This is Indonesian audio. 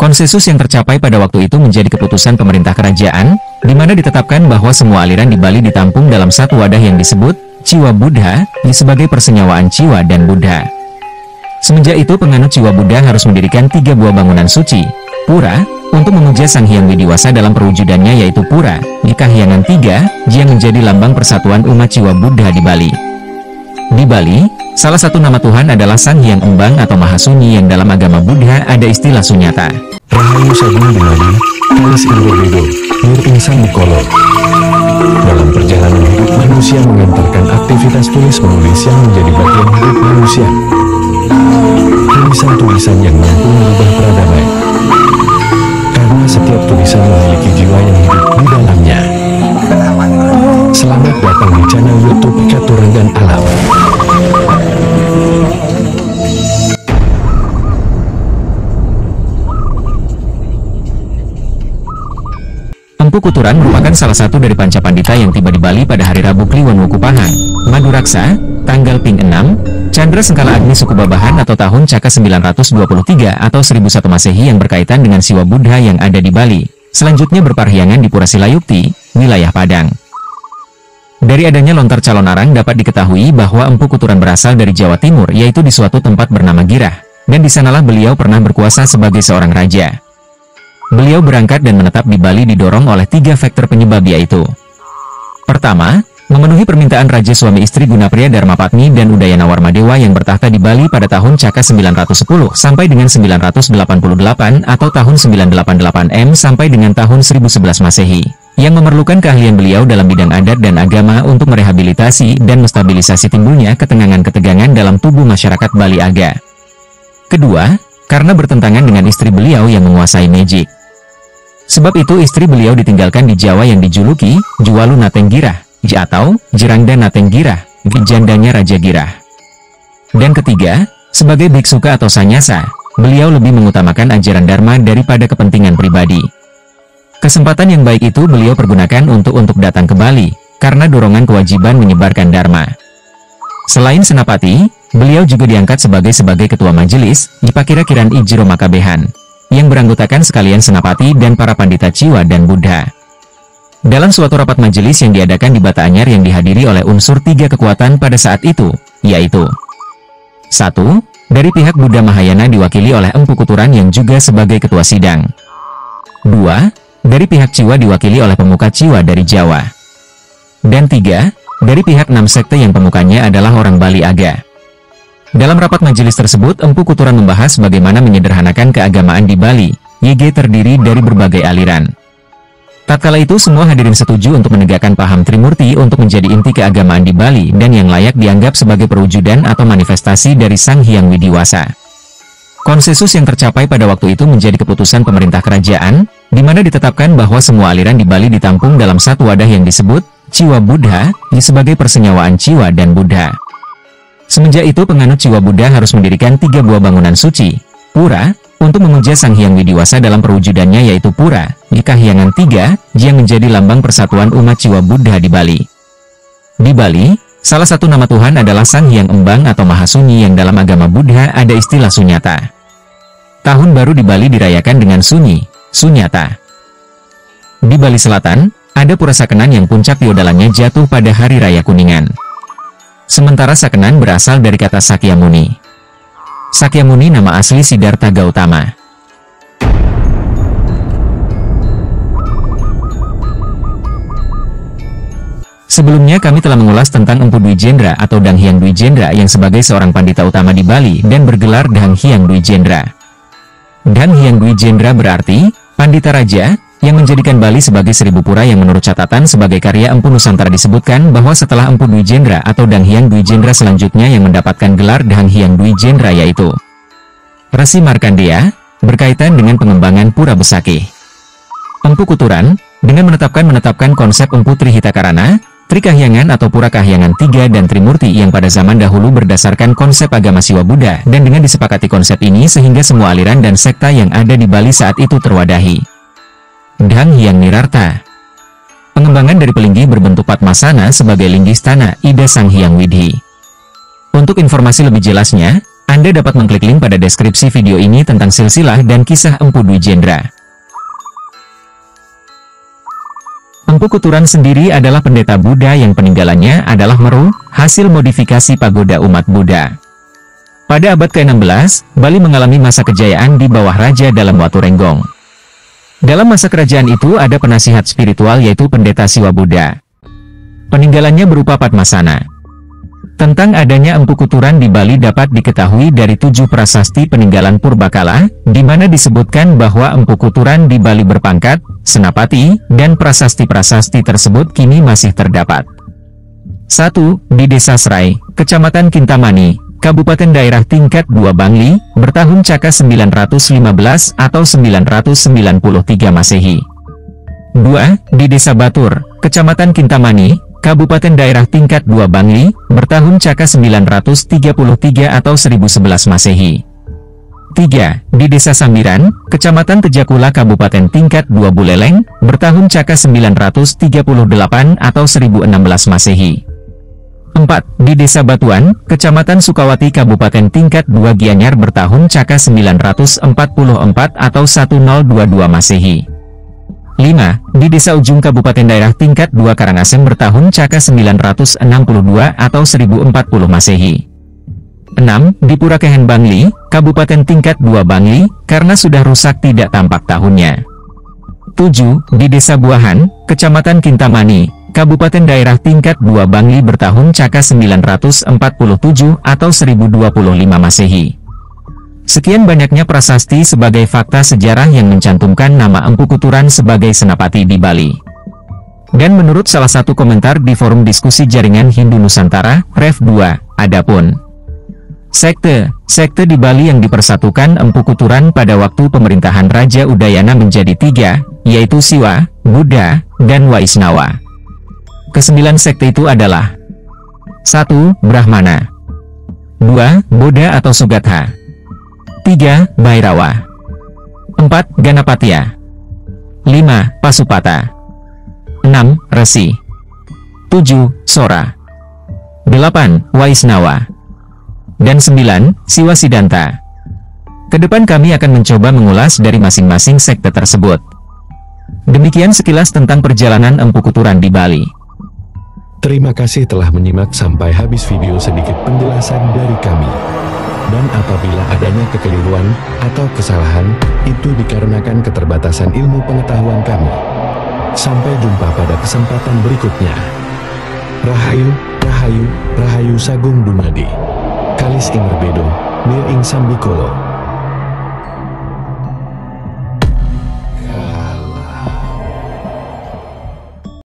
Konsensus yang tercapai pada waktu itu menjadi keputusan pemerintah kerajaan, di mana ditetapkan bahwa semua aliran di Bali ditampung dalam satu wadah yang disebut Ciwa Buddha, sebagai persenyawaan Ciwa dan Buddha. Semenjak itu penganut Ciwa Buddha harus mendirikan 3 buah bangunan suci, pura, untuk memuja Sang Hyang Widiwasa dalam perwujudannya, yaitu pura di Kahyangan 3, yang menjadi lambang persatuan umat Ciwa Buddha di Bali. Di Bali, salah satu nama Tuhan adalah Sang Hyang Embang atau Mahasunyi, yang dalam agama Buddha ada istilah sunyata. Rahayu Sagung Binali, Kalis Indrowido, Nur Insan Nikolo. Dalam perjalanan hidup manusia mengantarkan aktivitas tulis-menulis yang menjadi bagian hidup manusia. Tulisan-tulisan yang mampu merubah peradaban. Karena setiap tulisan memiliki jiwa yang hidup di dalamnya. Selamat datang di channel YouTube Keturunan dan Alam. Empu Kuturan merupakan salah satu dari panca pandita yang tiba di Bali pada hari Rabu Kliwon Wukupahan, Maduraksa, tanggal Ping 6, Chandra Sengkala Agni suku Babahan atau tahun Caka 923 atau 1001 Masehi, yang berkaitan dengan Siwa Buddha yang ada di Bali. Selanjutnya berparahyangan di Pura Silayukti, wilayah Padang. Dari adanya lontar calon arang dapat diketahui bahwa Empu Kuturan berasal dari Jawa Timur, yaitu di suatu tempat bernama Girah, dan di sanalah beliau pernah berkuasa sebagai seorang raja. Beliau berangkat dan menetap di Bali didorong oleh 3 faktor penyebab, yaitu: pertama, memenuhi permintaan raja suami istri Gunapriya Dharmapatni dan Udayana Warmadewa yang bertahta di Bali pada tahun Caka 910 sampai dengan 988 atau tahun 988 M sampai dengan tahun 1011 Masehi, yang memerlukan keahlian beliau dalam bidang adat dan agama untuk merehabilitasi dan menstabilisasi timbulnya ketegangan-ketegangan dalam tubuh masyarakat Bali Aga. Kedua, karena bertentangan dengan istri beliau yang menguasai magic. Sebab itu istri beliau ditinggalkan di Jawa yang dijuluki Juwalu Nateng Girah, atau Jirangda Nateng Girah, jandanya Raja Girah. Dan ketiga, sebagai biksuka atau sanyasa, beliau lebih mengutamakan ajaran Dharma daripada kepentingan pribadi. Kesempatan yang baik itu beliau pergunakan untuk datang ke Bali, karena dorongan kewajiban menyebarkan Dharma. Selain Senapati, beliau juga diangkat sebagai ketua majelis di Pakirakiran Ijiro Makabehan, yang beranggotakan sekalian Senapati dan para pandita Ciwa dan Buddha. Dalam suatu rapat majelis yang diadakan di Bata Anyar yang dihadiri oleh unsur 3 kekuatan pada saat itu, yaitu: 1. Dari pihak Buddha Mahayana diwakili oleh Empu Kuturan yang juga sebagai ketua sidang. 2. Dari pihak Ciwa diwakili oleh pemuka Ciwa dari Jawa. Dan 3. Dari pihak 6 sekte yang pemukanya adalah orang Bali Aga. Dalam rapat majelis tersebut, Empu Kuturan membahas bagaimana menyederhanakan keagamaan di Bali. YG terdiri dari berbagai aliran. Tatkala itu semua hadirin setuju untuk menegakkan paham Trimurti untuk menjadi inti keagamaan di Bali dan yang layak dianggap sebagai perwujudan atau manifestasi dari Sang Hyang Widiwasa. Konsensus yang tercapai pada waktu itu menjadi keputusan pemerintah kerajaan, di mana ditetapkan bahwa semua aliran di Bali ditampung dalam satu wadah yang disebut Ciwa Buddha, sebagai persenyawaan Ciwa dan Buddha. Semenjak itu penganut Ciwa Buddha harus mendirikan 3 buah bangunan suci, pura, untuk memuja Sang Hyang Widiwasa dalam perwujudannya, yaitu pura di Kahyangan 3, yang menjadi lambang persatuan umat Ciwa Buddha di Bali. Di Bali, salah satu nama Tuhan adalah Sang Hyang Embang atau Mahasunyi, yang dalam agama Buddha ada istilah sunyata. Tahun baru di Bali dirayakan dengan sunyi, sunyata. Di Bali Selatan, ada pura Sakenan yang puncak diodalannya jatuh pada hari raya Kuningan. Sementara Sakenan berasal dari kata Sakyamuni. Sakyamuni nama asli Siddhartha Gautama. Sebelumnya kami telah mengulas tentang Empu Dwi Jendra atau Dang Hyang Dwi Jendra yang sebagai seorang pandita utama di Bali dan bergelar Dang Hyang Dwi Jendra. Dang Hyang Dwi Jendra berarti pandita raja, yang menjadikan Bali sebagai 1000 pura, yang menurut catatan sebagai karya Empu Nusantara disebutkan bahwa setelah Empu Dwi Jendra atau Dang Hyang Dwi Jendra selanjutnya yang mendapatkan gelar Dang Hyang Dwi Jendra yaitu Resi Markandeya, berkaitan dengan pengembangan Pura Besakih. Empu Kuturan, dengan menetapkan konsep Empu Trihitakarana, Trikahyangan atau Pura Kahyangan 3 dan Trimurti yang pada zaman dahulu berdasarkan konsep agama Siwa Buddha, dan dengan disepakati konsep ini sehingga semua aliran dan sekta yang ada di Bali saat itu terwadahi. Dang Hyang Nirarta. Pengembangan dari Pelinggi berbentuk Padmasana sebagai Linggistana Ida Sang Hyang Widhi. Untuk informasi lebih jelasnya, Anda dapat mengklik link pada deskripsi video ini tentang silsilah dan kisah Empu Dwi Jendra. Empu Kuturan sendiri adalah pendeta Buddha yang peninggalannya adalah Meru, hasil modifikasi pagoda umat Buddha. Pada abad ke-16, Bali mengalami masa kejayaan di bawah Raja Dalam Waturenggong. Dalam masa kerajaan itu ada penasihat spiritual yaitu pendeta Siwa Buddha. Peninggalannya berupa Padmasana. Tentang adanya Empu Kuturan di Bali dapat diketahui dari 7 prasasti peninggalan Purbakala, di mana disebutkan bahwa Empu Kuturan di Bali berpangkat Senapati, dan prasasti-prasasti tersebut kini masih terdapat. 1. Di Desa Serai, Kecamatan Kintamani, Kabupaten Daerah Tingkat 2 Bangli, bertahun Caka 915 atau 993 Masehi. 2. Di Desa Batur, Kecamatan Kintamani, Kabupaten Daerah Tingkat 2 Bangli, bertahun Caka 933 atau 1011 Masehi. 3. Di Desa Sambiran, Kecamatan Tejakula Kabupaten Tingkat 2 Buleleng, bertahun Caka 938 atau 1016 Masehi. 4. Di Desa Batuan, Kecamatan Sukawati Kabupaten Tingkat 2 Gianyar bertahun Caka 944 atau 1022 Masehi. 5. Di Desa Ujung Kabupaten Daerah Tingkat 2 Karangasem bertahun Caka 962 atau 1040 Masehi. 6. Di Pura Kehen Bangli, Kabupaten Tingkat 2 Bangli, karena sudah rusak tidak tampak tahunnya. 7. Di Desa Buahan, Kecamatan Kintamani, Kabupaten Daerah Tingkat 2 Bangli bertahun Caka 947 atau 1025 Masehi. Sekian banyaknya prasasti sebagai fakta sejarah yang mencantumkan nama Empu Kuturan sebagai senapati di Bali. Dan menurut salah satu komentar di forum diskusi jaringan Hindu Nusantara, Rev 2, adapun sekte di Bali yang dipersatukan Empu Kuturan pada waktu pemerintahan Raja Udayana menjadi 3, yaitu Siwa, Buddha, dan Waisnawa. Kesembilan sekte itu adalah 1. Brahmana, 2. Bodha atau Sugatha, 3. Bhairawa, 4. Ganapatya, 5. Pasupata, 6. Resi, 7. Sora, 8. Waisnawa, dan 9. Siwa Siddhanta. Kedepan kami akan mencoba mengulas dari masing-masing sekte tersebut. Demikian sekilas tentang perjalanan Empu Kuturan di Bali. Terima kasih telah menyimak sampai habis video. Sedikit penjelasan dari kami. Dan apabila adanya kekeliruan atau kesalahan, itu dikarenakan keterbatasan ilmu pengetahuan kami. Sampai jumpa pada kesempatan berikutnya. Rahayu, Rahayu, Rahayu Sagung Dumadi. Kalis ing Rebedo, Nil ing Sambikolo.